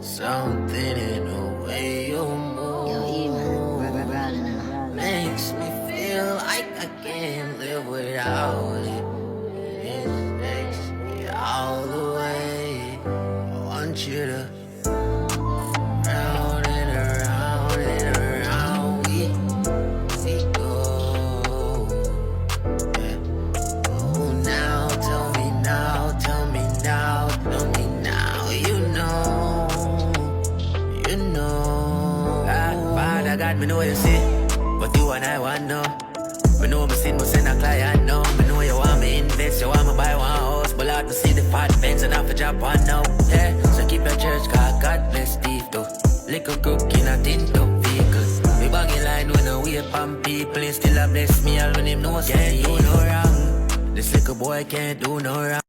Something in the way you move makes me feel like I can't live without it. It takes me all the way. I want you to round and around and around we go. Yeah. Oh, now tell me now, tell me now, tell me now. You know. Father God, me know you see, but you and I want know. Me know me sin, but send a client now. Me know you want me invest, you want me buy one house, but Lord, to see the fat Benz and have to drop one now. Yeah, so keep your church, cause God bless Steve though. Little crook in a tint up vehicle. Me baggy line when I wait on people, he still a bless me all when him know can't do no wrong. This little boy can't do no wrong.